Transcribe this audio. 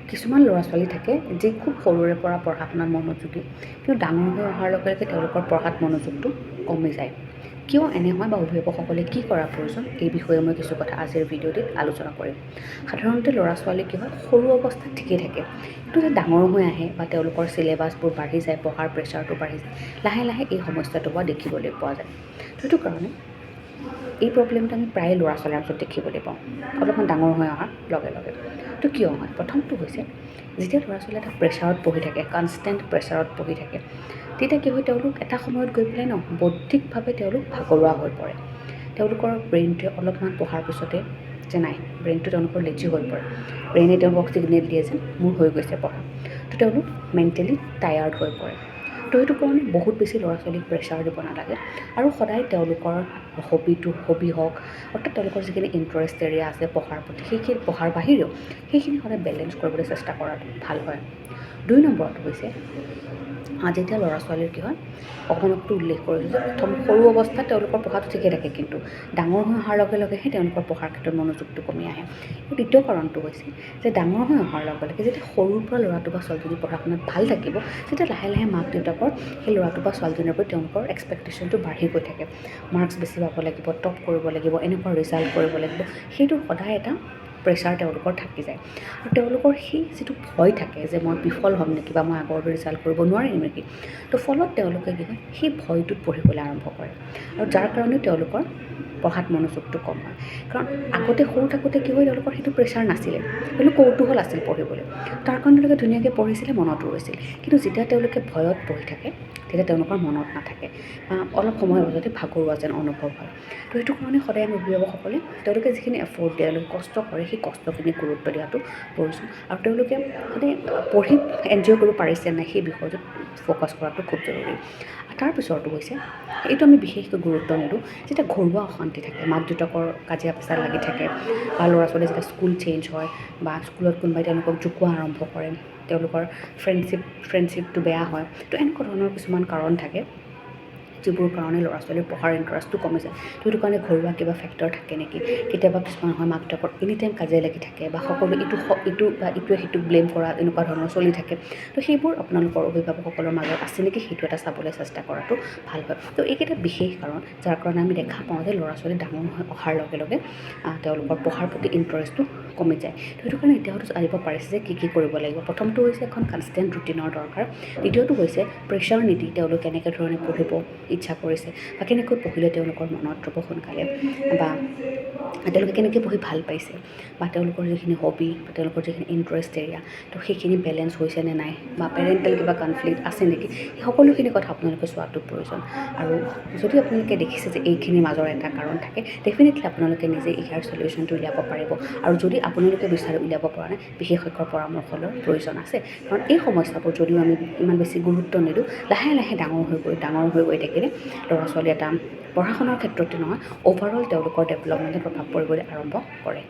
কিছুমান ল'ৰা ছোৱালী থাকে যি খুব সৰুৰে পৰা পঢ়া শুনাত মনোযোগী, কিন্তু ডাঙৰ হৈ অহাৰ লগে লগে তেওঁলোকৰ পঢ়াত মনোযোগটো কমি যায়। কিয় এনে হয় বা অভিভাৱকসকলে কি কৰা প্ৰয়োজন, এই বিষয়ে মই কিছু কথা আজিৰ ভিডিঅ'টিত আলোচনা কৰিম। সাধাৰণতে ল'ৰা ছোৱালী কি হয়, সৰু অৱস্থাত ঠিকেই থাকে, কিন্তু যে ডাঙৰ হৈ আহে বা তেওঁলোকৰ চিলেবাছবোৰ বাঢ়ি যায়, পঢ়াৰ প্ৰেছাৰটো বাঢ়ি যায়, লাহে লাহে এই সমস্যাটো হোৱা দেখিবলৈ পোৱা যায়। সেইটো কাৰণে এই প্ৰব্লেমটো আমি প্ৰায় ল'ৰা ছোৱালীৰ মাজত দেখিবলৈ পাওঁ অলপমান ডাঙৰ হৈ অহাৰ লগে লগে। তো কিয় হয়? প্ৰথমটো হৈছে, যেতিয়া ল'ৰা ছোৱালী এটা প্ৰেছাৰত পঢ়ি থাকে, কনষ্টেণ্ট প্ৰেছাৰত পঢ়ি থাকে, তেতিয়া কি হয়, তেওঁলোক এটা সময়ত গৈ পেলাই বৌদ্ধিকভাৱে তেওঁলোক ভাগৰুৱা হৈ পৰে। তেওঁলোকৰ ব্ৰেইনটোৱে অলপমান পঢ়াৰ পিছতে যে নাই, ব্ৰেইনটো তেওঁলোকৰ লেজি হৈ পৰে। ব্ৰেইনে তেওঁলোকক ছিগনেল দিয়ে যে মোৰ হৈ গৈছে পঢ়া। তো তেওঁলোক মেণ্টেলি টায়াৰ্ড হৈ পৰে। তো সেইটো কাৰণে বহুত বেছি ল'ৰা ছোৱালীক প্ৰেছাৰ দিব নালাগে, আৰু সদায় তেওঁলোকৰ হবি হওক, অৰ্থাৎ তেওঁলোকৰ যিখিনি ইণ্টাৰেষ্ট এৰিয়া আছে পঢ়াৰ প্ৰতি, সেইখিনি পঢ়াৰ বাহিৰেও সেইখিনি সদায় বেলেঞ্চ কৰিবলৈ চেষ্টা কৰাটো ভাল হয়। 2 নম্বৰটো হৈছে, যেতিয়া ল'ৰা ছোৱালীৰ কি হয়, অকণতো উল্লেখ কৰিলোঁ যে প্ৰথম সৰু অৱস্থাত তেওঁলোকৰ পঢ়াটো ঠিকে থাকে, কিন্তু ডাঙৰ হৈ অহাৰ লগে লগেহে তেওঁলোকৰ পঢ়াৰ ক্ষেত্ৰত মনোযোগটো কমি আহে। আৰু দ্বিতীয় কাৰণটো হৈছে যে ডাঙৰ হৈ অহাৰ লগে লগে যেতিয়া সৰুৰ পৰা ল'ৰাটো বা ছোৱালীজনী পঢ়া শুনাত ভাল থাকিব, তেতিয়া লাহে লাহে মাক দেউতাকৰ সেই ল'ৰাটো বা ছোৱালীজনীৰ প্ৰতি তেওঁলোকৰ এক্সপেক্টেশ্যনটো বাঢ়ি গৈ থাকে। মাৰ্কছ বেছি পাব লাগিব, টপ কৰিব লাগিব, এনেকুৱা ৰিজাল্ট কৰিব লাগিব, সেইটো সদায় এটা প্ৰেছাৰ তেওঁলোকৰ থাকি যায়। আৰু তেওঁলোকৰ সেই যিটো ভয় থাকে যে মই বিফল হ'ম নেকি, বা মই আগৰ ৰিজাল্ট কৰিব নোৱাৰিম নেকি, তো ফলত তেওঁলোকে কি হয়, সেই ভয়টোত পঢ়িবলৈ আৰম্ভ কৰে, আৰু যাৰ কাৰণে তেওঁলোকৰ পঢ়াত মনোযোগটো কম হয়। কাৰণ আগতে সৰু থাকোঁতে কি হয়, তেওঁলোকৰ সেইটো প্ৰেছাৰ নাছিলে, তেওঁলোক কৌতূহল আছিল পঢ়িবলৈ, তাৰ কাৰণে তেওঁলোকে ধুনীয়াকৈ পঢ়িছিলে, মনতো ৰৈছিল। কিন্তু যেতিয়া তেওঁলোকে ভয়ত পঢ়ি থাকে, তেতিয়া তেওঁলোকৰ মনত নাথাকে, বা অলপ সময়ৰ মাজতে ভাগৰুৱা যেন অনুভৱ হয়। তো সেইটো কাৰণে সদায় আমি অভিভাৱকসকলে তেওঁলোকে যিখিনি এফৰ্ট দিয়ে, তেওঁলোকে কষ্ট কৰে, সেই কষ্টখিনি গুৰুত্ব দিয়াটো প্ৰয়োজন। আৰু তেওঁলোকে সদায় পঢ়ি এনজয় কৰিব পাৰিছে নাই, সেই বিষয়টোত ফ'কাছ কৰাটো খুব জৰুৰী। তাৰপিছৰটো হৈছে, এইটো আমি বিশেষকৈ গুৰুত্ব নিদিওঁ, যেতিয়া ঘৰুৱা অশান্তি থাকে, মাক দেউতাকৰ কাজিয়া পেচাল লাগি থাকে, বা ল'ৰা ছোৱালী যেতিয়া স্কুল চেঞ্জ হয়, বা স্কুলত কোনোবাই তেওঁলোকক জোকোৱা আৰম্ভ কৰে, তেওঁলোকৰ ফ্ৰেণ্ডশ্বিপটো বেয়া হয়, তো এনেকুৱা ধৰণৰ কিছুমান কাৰণ থাকে যিবোৰ কাৰণে ল'ৰা ছোৱালীৰ পঢ়াৰ ইণ্টাৰেষ্টটো কমি যায়। তো সেইটো কাৰণে ঘৰুৱা কিবা ফেক্টৰ থাকে নেকি, কেতিয়াবা কিছুমান হয় মাক দেউতাকৰ এনি টাইম কাজিয়া লাগি থাকে, বা সকলো ইটো বা ইটোৱে সিটোক ব্লেম কৰা, এনেকুৱা ধৰণৰ চলি থাকে। তো সেইবোৰ আপোনালোকৰ অভিভাৱকসকলৰ মাজত আছে নেকি, সেইটো এটা চাবলৈ চেষ্টা কৰাটো ভাল হয়। তো এইকেইটা বিশেষ কাৰণ, যাৰ কাৰণে আমি দেখা পাওঁ যে ল'ৰা ছোৱালী ডাঙৰ হৈ অহাৰ লগে লগে তেওঁলোকৰ পঢ়াৰ প্ৰতি ইণ্টাৰেষ্টটো কমি যায়। তো সেইটো কাৰণে এতিয়া হয়তো জানিব পাৰিছে যে কি কৰিব লাগিব। প্ৰথমটো হৈছে এখন কনষ্টেণ্ট ৰুটিনৰ দৰকাৰ। দ্বিতীয়টো হৈছে প্ৰেছাৰ নিদি তেওঁলোক কেনেকৈ ধৰণে পঢ়িব ইচ্ছা কৰিছে, বা কেনেকৈ পঢ়িলে তেওঁলোকৰ মনত ৰ'ব সোনকালে, বা তেওঁলোকে কেনেকৈ পঢ়ি ভাল পাইছে, বা তেওঁলোকৰ যিখিনি হবি, বা তেওঁলোকৰ যিখিনি ইণ্টাৰেষ্ট এৰিয়া, তো সেইখিনি বেলেঞ্চ হৈছে নে নাই, বা পেৰেণ্টেল কিবা কনফ্লিক্ট আছে নেকি, সেই সকলোখিনি কথা আপোনালোকে চোৱাটো প্ৰয়োজন। আৰু যদি আপোনালোকে দেখিছে যে এইখিনিৰ মাজৰ এটা কাৰণ থাকে, ডেফিনেটলি আপোনালোকে নিজে ইয়াৰ চলিউশ্যনটো উলিয়াব পাৰিব। আৰু যদি আপোনালোকে বিচাৰি উলিয়াব পৰা নাই, বিশেষজ্ঞৰ পৰামৰ্শ লোৱাৰ প্ৰয়োজন আছে। কাৰণ এই সমস্যাবোৰ যদিও আমি ইমান বেছি গুৰুত্ব নিদিওঁ, লাহে লাহে ডাঙৰ হৈ গৈ থাকিলে ল'ৰা ছোৱালী এটা পঢ়া শুনাৰ ক্ষেত্ৰতে নহয়, অ'ভাৰঅল তেওঁলোকৰ ডেভেলপমেণ্টত প্ৰভাৱ পৰিবলৈ আৰম্ভ কৰে।